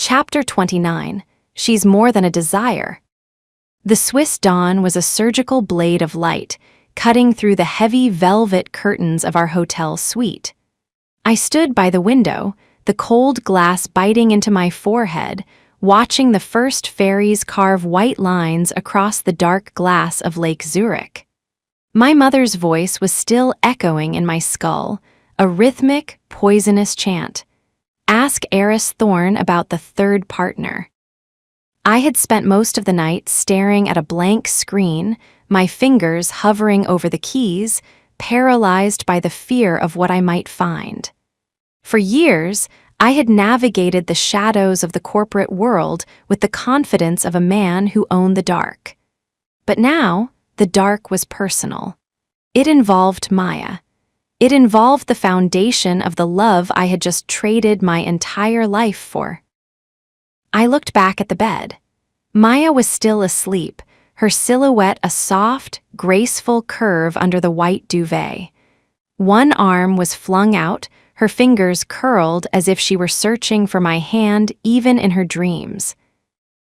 Chapter 29. She's more than a desire. The Swiss dawn was a surgical blade of light, cutting through the heavy velvet curtains of our hotel suite. I stood by the window, the cold glass biting into my forehead, watching the first ferries carve white lines across the dark glass of Lake Zurich. My mother's voice was still echoing in my skull, a rhythmic, poisonous chant. Ask Eris Thorne about the third partner. I had spent most of the night staring at a blank screen, my fingers hovering over the keys, paralyzed by the fear of what I might find. For years, I had navigated the shadows of the corporate world with the confidence of a man who owned the dark. But now, the dark was personal. It involved Maya. It involved the foundation of the love I had just traded my entire life for. I looked back at the bed. Maya was still asleep, her silhouette a soft, graceful curve under the white duvet. One arm was flung out, her fingers curled as if she were searching for my hand even in her dreams.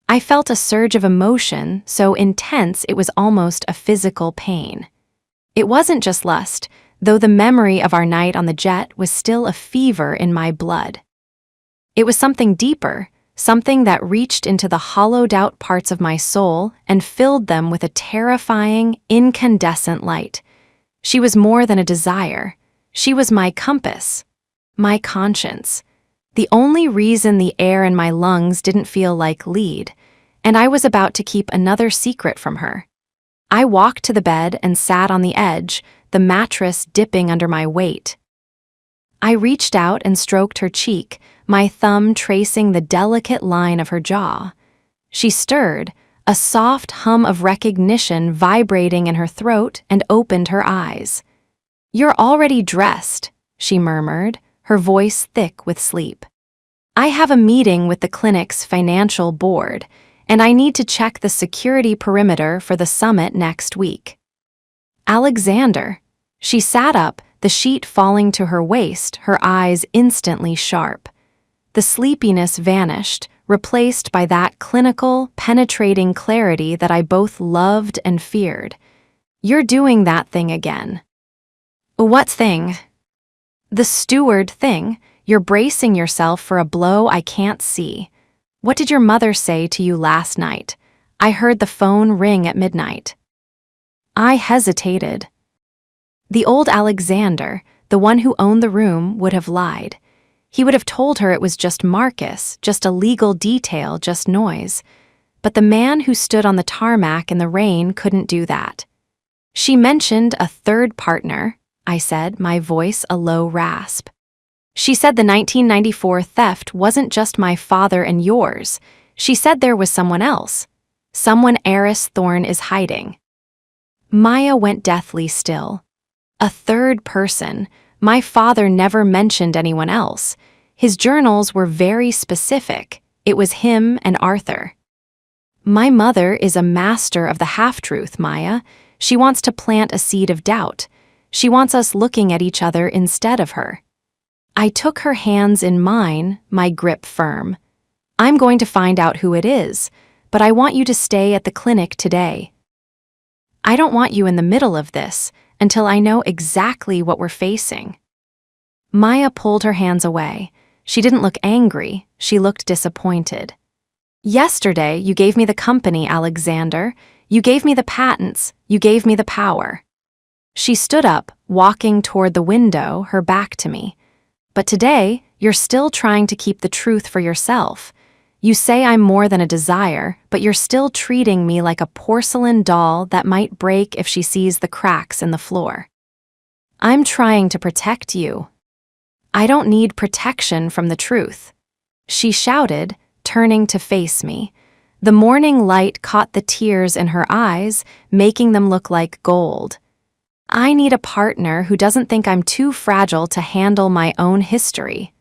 I felt a surge of emotion, so intense it was almost a physical pain. It wasn't just lust, though the memory of our night on the jet was still a fever in my blood. It was something deeper, something that reached into the hollowed-out parts of my soul and filled them with a terrifying, incandescent light. She was more than a desire. She was my compass, my conscience, the only reason the air in my lungs didn't feel like lead, and I was about to keep another secret from her. I walked to the bed and sat on the edge, the mattress dipping under my weight. I reached out and stroked her cheek, my thumb tracing the delicate line of her jaw. She stirred, a soft hum of recognition vibrating in her throat, and opened her eyes. "You're already dressed," she murmured, her voice thick with sleep. "I have a meeting with the clinic's financial board, and I need to check the security perimeter for the summit next week." "Alexander." She sat up, the sheet falling to her waist, her eyes instantly sharp. The sleepiness vanished, replaced by that clinical, penetrating clarity that I both loved and feared. "You're doing that thing again." "What thing?" "The steward thing. You're bracing yourself for a blow I can't see. What did your mother say to you last night? I heard the phone ring at midnight." I hesitated. The old Alexander, the one who owned the room, would have lied. He would have told her it was just Marcus, just a legal detail, just noise. But the man who stood on the tarmac in the rain couldn't do that. "She mentioned a third partner," I said, my voice a low rasp. "She said the 1994 theft wasn't just my father and yours. She said there was someone else. Someone Eris Thorne is hiding." Maya went deathly still. A third person. My father never mentioned anyone else. His journals were very specific. It was him and Arthur. "My mother is a master of the half-truth, Maya. She wants to plant a seed of doubt. She wants us looking at each other instead of her." I took her hands in mine, my grip firm. "I'm going to find out who it is, but I want you to stay at the clinic today. I don't want you in the middle of this until I know exactly what we're facing." Maya pulled her hands away. She didn't look angry, she looked disappointed. "Yesterday, you gave me the company, Alexander. You gave me the patents. You gave me the power." She stood up, walking toward the window, her back to me. "But today, you're still trying to keep the truth for yourself. You say I'm more than a desire, but you're still treating me like a porcelain doll that might break if she sees the cracks in the floor." "I'm trying to protect you." "I don't need protection from the truth," she shouted, turning to face me. The morning light caught the tears in her eyes, making them look like gold. "I need a partner who doesn't think I'm too fragile to handle my own history.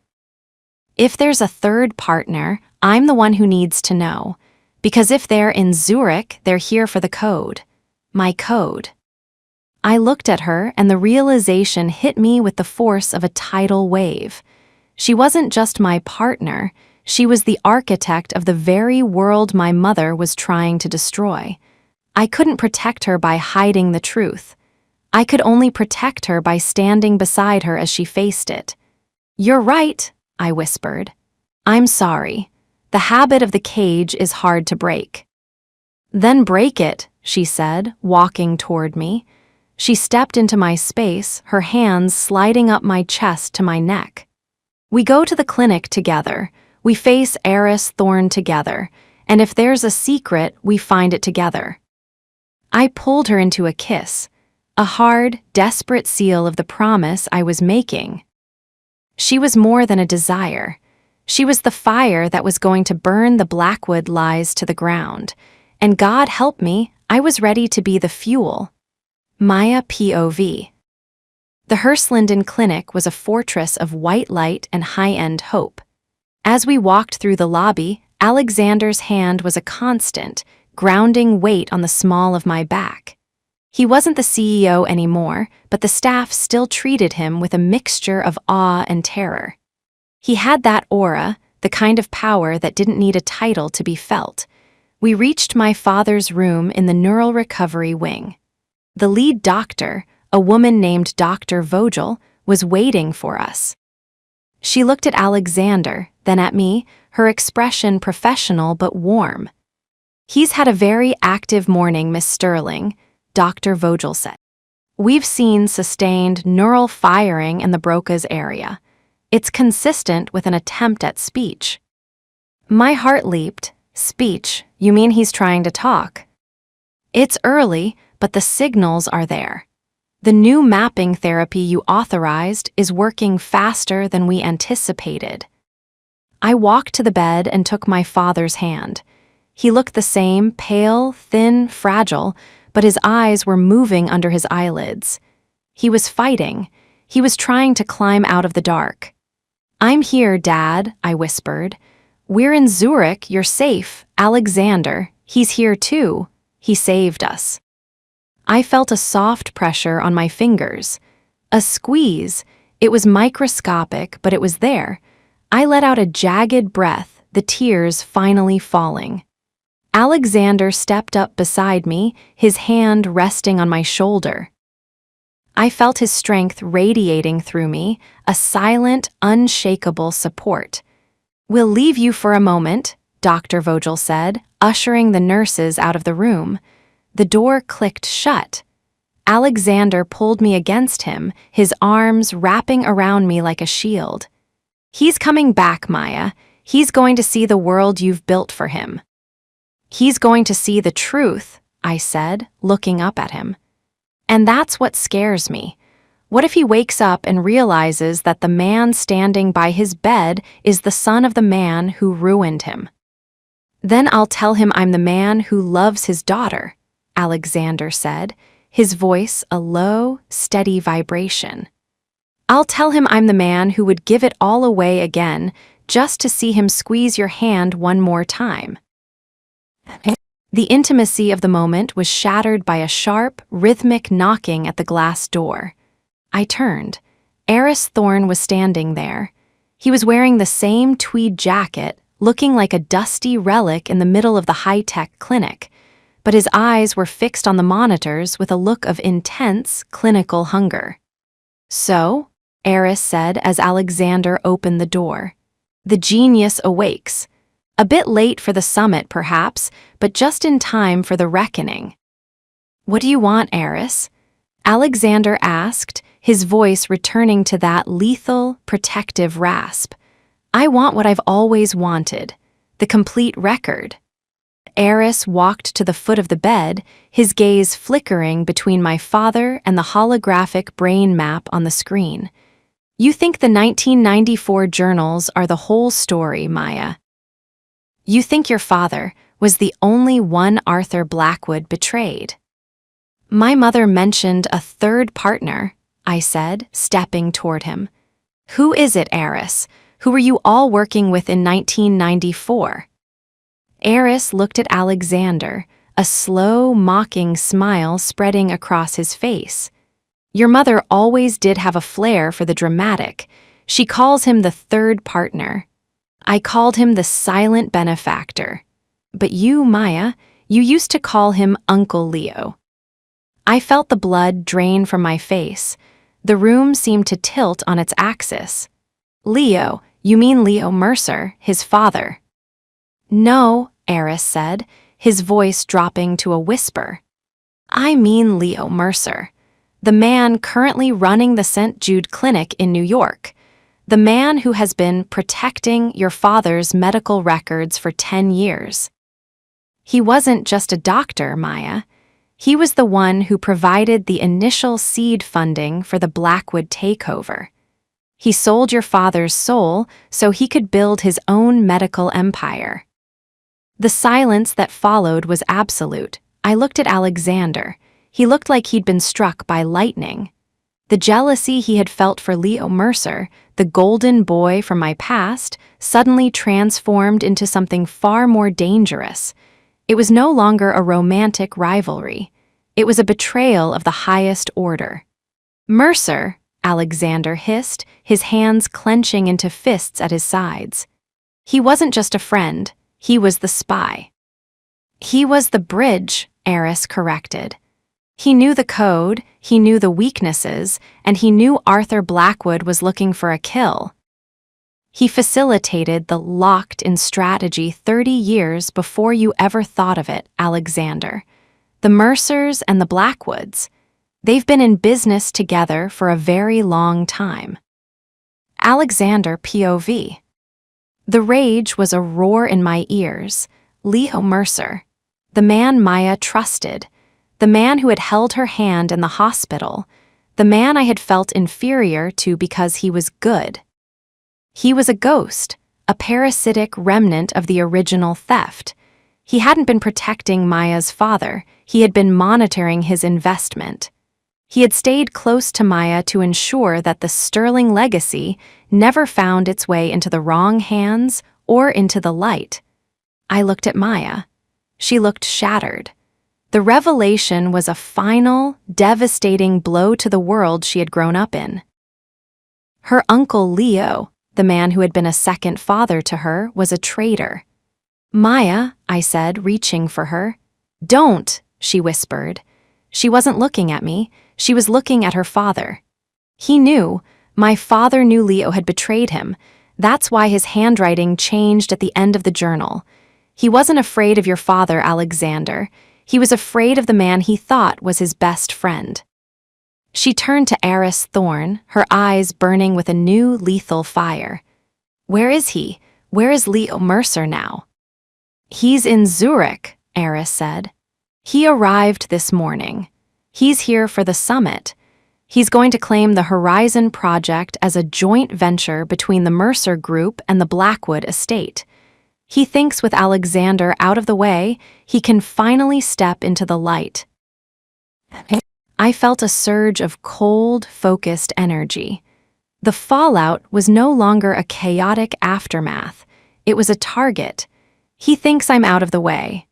If there's a third partner, I'm the one who needs to know. Because if they're in Zurich, they're here for the code. My code." I looked at her, and the realization hit me with the force of a tidal wave. She wasn't just my partner, She was the architect of the very world my mother was trying to destroy. I couldn't protect her by hiding the truth. I could only protect her by standing beside her as she faced it. "You're right," I whispered. "I'm sorry. The habit of the cage is hard to break." "Then break it," she said, walking toward me. She stepped into my space, her hands sliding up my chest to my neck. "We go to the clinic together. We face Eris Thorne together, and if there's a secret, we find it together." I pulled her into a kiss, a hard, desperate seal of the promise I was making. She was more than a desire. She was the fire that was going to burn the Blackwood lies to the ground, and God help me, I was ready to be the fuel. Maya POV. The Herslinden Clinic was a fortress of white light and high-end hope. As we walked through the lobby, Alexander's hand was a constant, grounding weight on the small of my back. He wasn't the CEO anymore, but the staff still treated him with a mixture of awe and terror. He had that aura, the kind of power that didn't need a title to be felt. We reached my father's room in the neural recovery wing. The lead doctor, a woman named Dr. Vogel, was waiting for us. She looked at Alexander, then at me, her expression professional but warm. "He's had a very active morning, Miss Sterling," Dr. Vogel said. "We've seen sustained neural firing in the Broca's area. It's consistent with an attempt at speech." My heart leaped. "Speech? You mean he's trying to talk?" "It's early, but the signals are there. The new mapping therapy you authorized is working faster than we anticipated." I walked to the bed and took my father's hand. He looked the same, pale, thin, fragile, but his eyes were moving under his eyelids. He was fighting. He was trying to climb out of the dark. "I'm here, Dad," I whispered. "We're in Zurich, you're safe. Alexander, he's here too. He saved us." I felt a soft pressure on my fingers. A squeeze. It was microscopic, but it was there. I let out a jagged breath, the tears finally falling. Alexander stepped up beside me, his hand resting on my shoulder. I felt his strength radiating through me, a silent, unshakable support. "We'll leave you for a moment," Dr. Vogel said, ushering the nurses out of the room. The door clicked shut. Alexander pulled me against him, his arms wrapping around me like a shield. "He's coming back, Maya. He's going to see the world you've built for him." "He's going to see the truth," I said, looking up at him. "And that's what scares me. What if he wakes up and realizes that the man standing by his bed is the son of the man who ruined him? Then I'll tell him I'm the man who loves his daughter," Alexander said, his voice a low, steady vibration. "I'll tell him I'm the man who would give it all away again just to see him squeeze your hand one more time." The intimacy of the moment was shattered by a sharp, rhythmic knocking at the glass door. I turned. Eris Thorne was standing there. He was wearing the same tweed jacket, looking like a dusty relic in the middle of the high-tech clinic, but his eyes were fixed on the monitors with a look of intense, clinical hunger. "So?" Eris said as Alexander opened the door. "The genius awakes. A bit late for the summit, perhaps, but just in time for the reckoning." "What do you want, Eris?" Alexander asked, his voice returning to that lethal, protective rasp. "I want what I've always wanted, the complete record." Eris walked to the foot of the bed, his gaze flickering between my father and the holographic brain map on the screen. "You think the 1994 journals are the whole story, Maya. You think your father was the only one Arthur Blackwood betrayed." "My mother mentioned a third partner," I said, stepping toward him. "Who is it, Eris? Who were you all working with in 1994? Eris looked at Alexander, a slow, mocking smile spreading across his face. "Your mother always did have a flair for the dramatic. She calls him the third partner." I called him the silent benefactor. But you, Maya, you used to call him Uncle Leo. I felt the blood drain from my face. The room seemed to tilt on its axis. Leo, you mean Leo Mercer, his father? No, Eris said, his voice dropping to a whisper. I mean Leo Mercer, the man currently running the St. Jude Clinic in New York, the man who has been protecting your father's medical records for 10 years. He wasn't just a doctor, Maya. He was the one who provided the initial seed funding for the Blackwood takeover. He sold your father's soul so he could build his own medical empire. The silence that followed was absolute. I looked at Alexander. He looked like he'd been struck by lightning. The jealousy he had felt for Leo Mercer, the golden boy from my past, suddenly transformed into something far more dangerous. It was no longer a romantic rivalry. It was a betrayal of the highest order. Mercer, Alexander hissed, his hands clenching into fists at his sides. He wasn't just a friend, he was the spy. He was the bridge, Eris corrected. He knew the code, he knew the weaknesses, and he knew Arthur Blackwood was looking for a kill. He facilitated the locked-in strategy 30 years before you ever thought of it, Alexander. The Mercers and the Blackwoods. They've been in business together for a very long time. Alexander POV. The rage was a roar in my ears. Leo Mercer. The man Maya trusted. The man who had held her hand in the hospital. The man I had felt inferior to because he was good. He was a ghost, a parasitic remnant of the original theft. He hadn't been protecting Maya's father, he had been monitoring his investment. He had stayed close to Maya to ensure that the sterling legacy never found its way into the wrong hands or into the light. I looked at Maya. She looked shattered. The revelation was a final, devastating blow to the world she had grown up in. Her uncle Leo, the man who had been a second father to her, was a traitor. Maya, I said, reaching for her. Don't, she whispered. She wasn't looking at me, she was looking at her father. He knew, my father knew Leo had betrayed him. That's why his handwriting changed at the end of the journal. He wasn't afraid of your father, Alexander. He was afraid of the man he thought was his best friend. She turned to Eris Thorne, her eyes burning with a new lethal fire. Where is he? Where is Leo Mercer now? He's in Zurich, Eris said. He arrived this morning. He's here for the summit. He's going to claim the Horizon Project as a joint venture between the Mercer Group and the Blackwood estate. He thinks with Alexander out of the way, he can finally step into the light. I felt a surge of cold, focused energy. The fallout was no longer a chaotic aftermath. It was a target. He thinks I'm out of the way.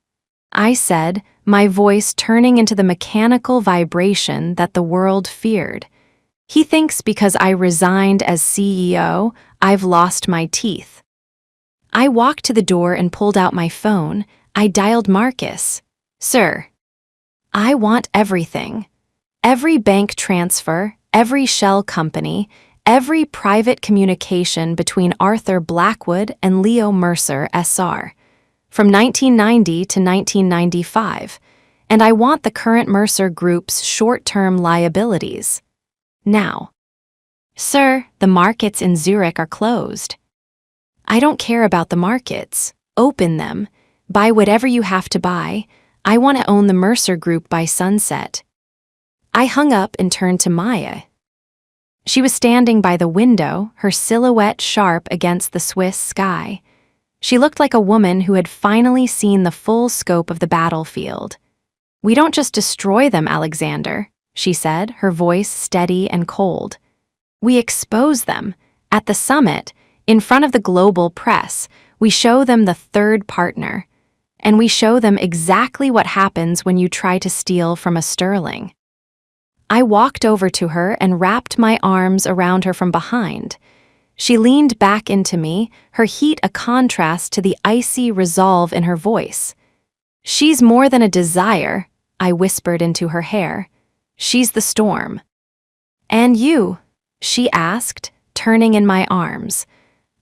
I said, my voice turning into the mechanical vibration that the world feared. He thinks because I resigned as CEO, I've lost my teeth. I walked to the door and pulled out my phone. I dialed Marcus. Sir, I want everything. Every bank transfer, every shell company, every private communication between Arthur Blackwood and Leo Mercer SR, from 1990 to 1995, and I want the current Mercer Group's short-term liabilities. Now. Sir, the markets in Zurich are closed. I don't care about the markets. Open them. Buy whatever you have to buy. I want to own the Mercer Group by sunset. I hung up and turned to Maya. She was standing by the window, her silhouette sharp against the Swiss sky. She looked like a woman who had finally seen the full scope of the battlefield. We don't just destroy them, Alexander, she said, her voice steady and cold. We expose them. At the summit, in front of the global press, we show them the third partner. And we show them exactly what happens when you try to steal from a sterling. I walked over to her and wrapped my arms around her from behind. She leaned back into me, her heat a contrast to the icy resolve in her voice. "She's more than a desire," I whispered into her hair. "She's the storm." "And you?" she asked, turning in my arms.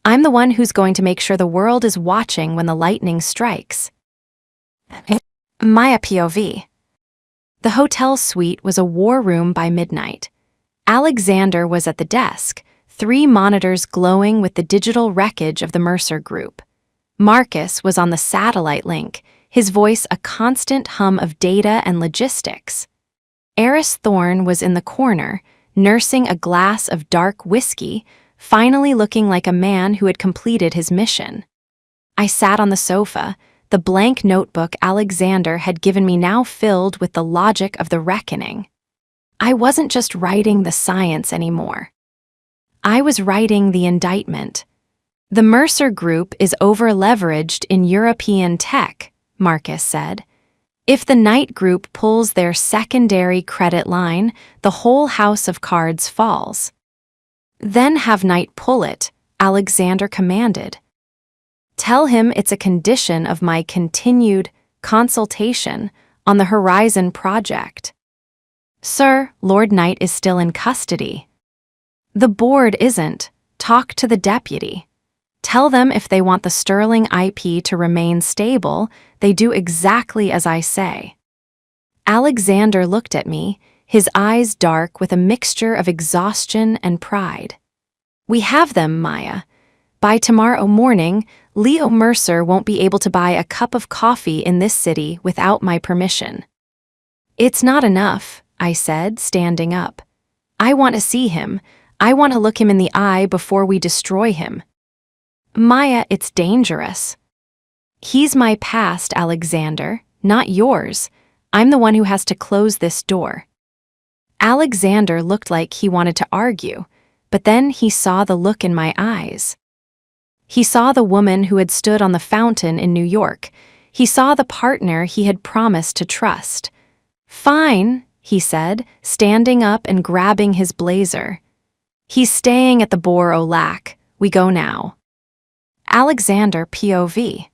"I'm the one who's going to make sure the world is watching when the lightning strikes." Maya POV. The hotel suite was a war room by midnight. Alexander was at the desk, 3 monitors glowing with the digital wreckage of the Mercer Group. Marcus was on the satellite link, his voice a constant hum of data and logistics. Eris Thorne was in the corner, nursing a glass of dark whiskey, finally looking like a man who had completed his mission. I sat on the sofa, the blank notebook Alexander had given me now filled with the logic of the reckoning. I wasn't just writing the science anymore. I was writing the indictment. "The Mercer Group is over-leveraged in European tech," Marcus said. "If the Knight Group pulls their secondary credit line, the whole house of cards falls." "Then have Knight pull it," Alexander commanded. "Tell him it's a condition of my continued consultation on the Horizon project." "Sir, Lord Knight is still in custody." "The board isn't. Talk to the deputy. Tell them if they want the Sterling IP to remain stable, they do exactly as I say." Alexander looked at me, his eyes dark with a mixture of exhaustion and pride. "We have them, Maya. By tomorrow morning, Leo Mercer won't be able to buy a cup of coffee in this city without my permission." "It's not enough," I said, standing up. "I want to see him. I want to look him in the eye before we destroy him." "Maya, it's dangerous." "He's my past, Alexander, not yours. I'm the one who has to close this door." Alexander looked like he wanted to argue, but then he saw the look in my eyes. He saw the woman who had stood on the fountain in New York. He saw the partner he had promised to trust. "Fine," he said, standing up and grabbing his blazer. "He's staying at the Bor-o-Lac. We go now." Alexander POV.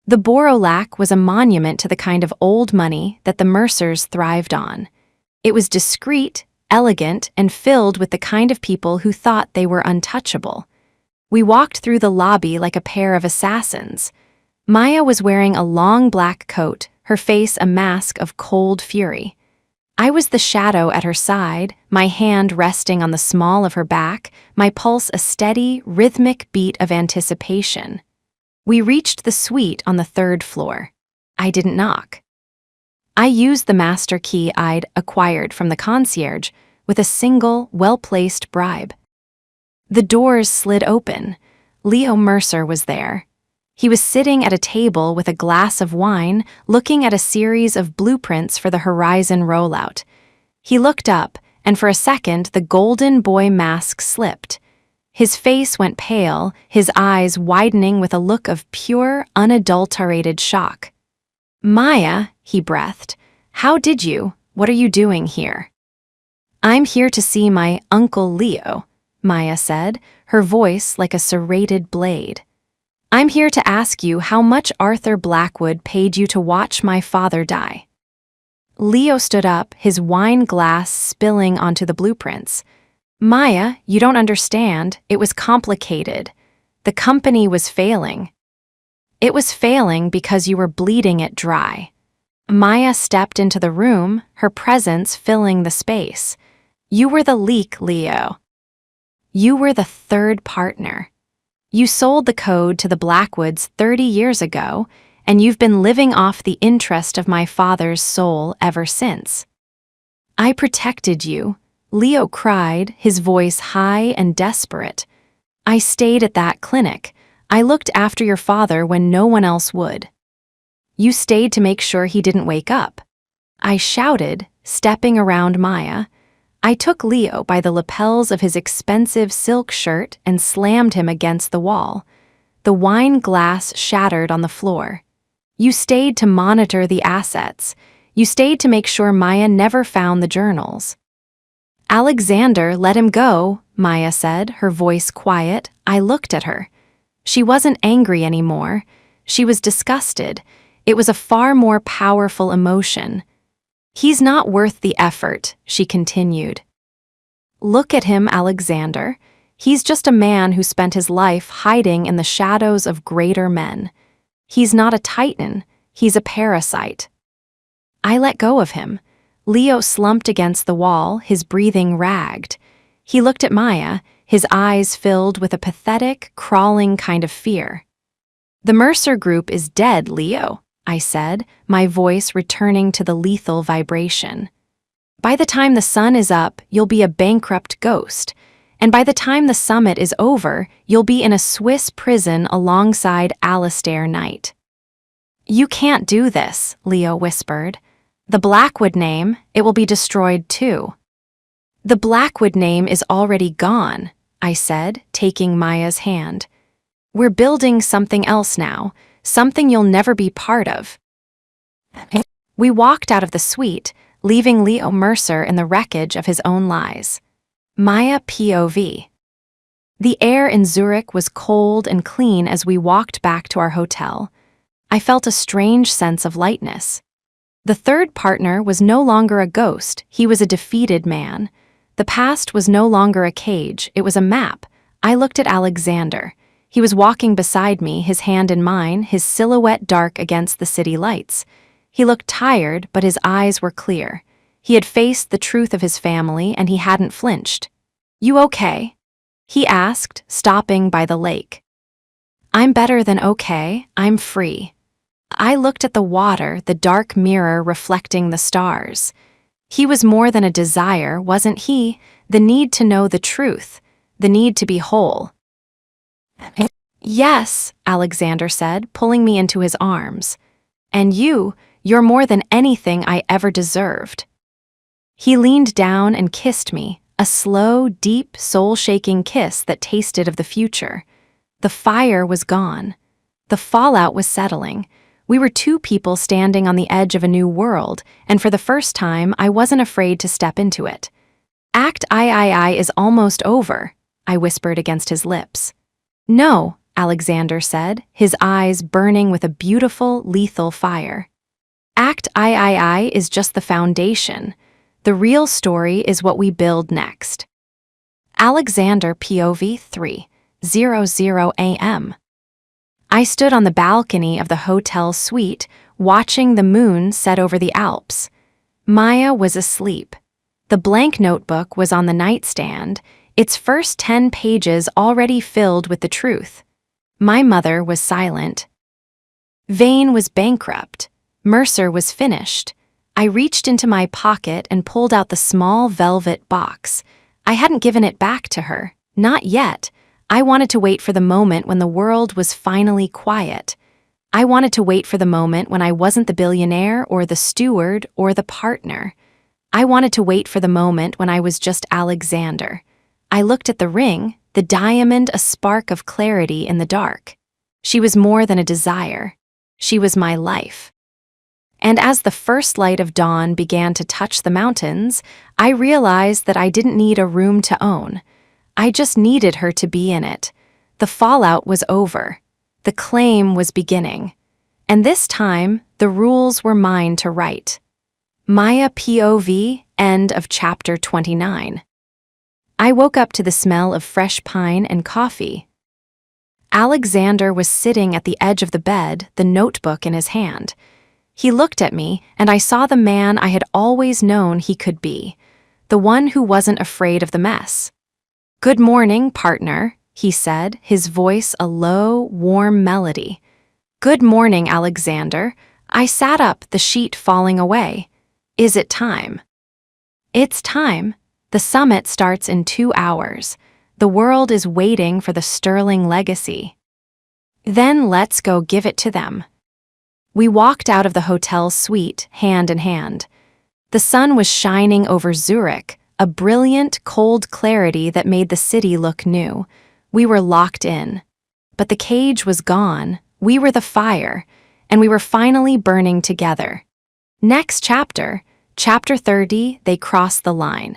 The Bor-o-Lac was a monument to the kind of old money that the Mercers thrived on. It was discreet, elegant, and filled with the kind of people who thought they were untouchable. We walked through the lobby like a pair of assassins. Maya was wearing a long black coat, her face a mask of cold fury. I was the shadow at her side, my hand resting on the small of her back, my pulse a steady, rhythmic beat of anticipation. We reached the suite on the 3rd floor. I didn't knock. I used the master key I'd acquired from the concierge with a single, well-placed bribe. The doors slid open. Leo Mercer was there. He was sitting at a table with a glass of wine, looking at a series of blueprints for the Horizon rollout. He looked up, and for a second the golden boy mask slipped. His face went pale, his eyes widening with a look of pure, unadulterated shock. "Maya," he breathed, "how did you? What are you doing here?" "I'm here to see my Uncle Leo," Maya said, her voice like a serrated blade. "I'm here to ask you how much Arthur Blackwood paid you to watch my father die." Leo stood up, his wine glass spilling onto the blueprints. "Maya, you don't understand. It was complicated. The company was failing." "It was failing because you were bleeding it dry." Maya stepped into the room, her presence filling the space. "You were the leak, Leo. You were the 3rd partner. You sold the code to the Blackwoods 30 years ago, and you've been living off the interest of my father's soul ever since." "I protected you," Leo cried, his voice high and desperate. "I stayed at that clinic. I looked after your father when no one else would." "You stayed to make sure he didn't wake up," I shouted, stepping around Maya. I took Leo by the lapels of his expensive silk shirt and slammed him against the wall. The wine glass shattered on the floor. "You stayed to monitor the assets. You stayed to make sure Maya never found the journals." Alexander, let him go, Maya said, her voice quiet. I looked at her. She wasn't angry anymore. She was disgusted. It was a far more powerful emotion. He's not worth the effort, she continued. Look at him, Alexander. He's just a man who spent his life hiding in the shadows of greater men. He's not a titan, he's a parasite. I let go of him. Leo slumped against the wall, his breathing ragged. He looked at Maya, his eyes filled with a pathetic, crawling kind of fear. The Mercer Group is dead, Leo, I said, my voice returning to the lethal vibration. By the time the sun is up, you'll be a bankrupt ghost. And by the time the summit is over, you'll be in a Swiss prison alongside Alistair Knight. You can't do this, Leo whispered. The Blackwood name, it will be destroyed too. The Blackwood name is already gone, I said, taking Maya's hand. We're building something else now, something you'll never be part of. We walked out of the suite, leaving Leo Mercer in the wreckage of his own lies. Maya POV. The air in Zurich was cold and clean as we walked back to our hotel. I felt a strange sense of lightness. The third partner was no longer a ghost, he was a defeated man. The past was no longer a cage, it was a map. I looked at Alexander. He was walking beside me, his hand in mine, his silhouette dark against the city lights. He looked tired, but his eyes were clear. He had faced the truth of his family, and he hadn't flinched. You okay? He asked, stopping by the lake. I'm better than okay, I'm free. I looked at the water, the dark mirror reflecting the stars. He was more than a desire, wasn't he? The need to know the truth, the need to be whole. Yes, Alexander said, pulling me into his arms. And you're more than anything I ever deserved. He leaned down and kissed me, a slow, deep, soul-shaking kiss that tasted of the future. The fire was gone. The fallout was settling. We were two people standing on the edge of a new world, and for the first time, I wasn't afraid to step into it. Act I is almost over, I whispered against his lips. No, Alexander said, his eyes burning with a beautiful, lethal fire. Act I is just the foundation. The real story is what we build next. Alexander POV 3:00 a.m. I stood on the balcony of the hotel suite, watching the moon set over the Alps. Maya was asleep. The blank notebook was on the nightstand, its first 10 pages already filled with the truth. My mother was silent. Vane was bankrupt. Mercer was finished. I reached into my pocket and pulled out the small velvet box. I hadn't given it back to her. Not yet. I wanted to wait for the moment when the world was finally quiet. I wanted to wait for the moment when I wasn't the billionaire or the steward or the partner. I wanted to wait for the moment when I was just Alexander. I looked at the ring, the diamond a spark of clarity in the dark. She was more than a desire. She was my life. And as the first light of dawn began to touch the mountains, I realized that I didn't need a room to own. I just needed her to be in it. The fallout was over. The claim was beginning. And this time, the rules were mine to write. Maya POV, end of chapter 29. I woke up to the smell of fresh pine and coffee. Alexander was sitting at the edge of the bed, the notebook in his hand. He looked at me, and I saw the man I had always known he could be, the one who wasn't afraid of the mess. Good morning, partner, he said, his voice a low, warm melody. Good morning, Alexander. I sat up, the sheet falling away. Is it time? It's time. The summit starts in 2 hours. The world is waiting for the sterling legacy. Then let's go give it to them. We walked out of the hotel suite, hand in hand. The sun was shining over Zurich, a brilliant, cold clarity that made the city look new. We were locked in. But the cage was gone, we were the fire, and we were finally burning together. Next chapter, chapter 30, they crossed the line.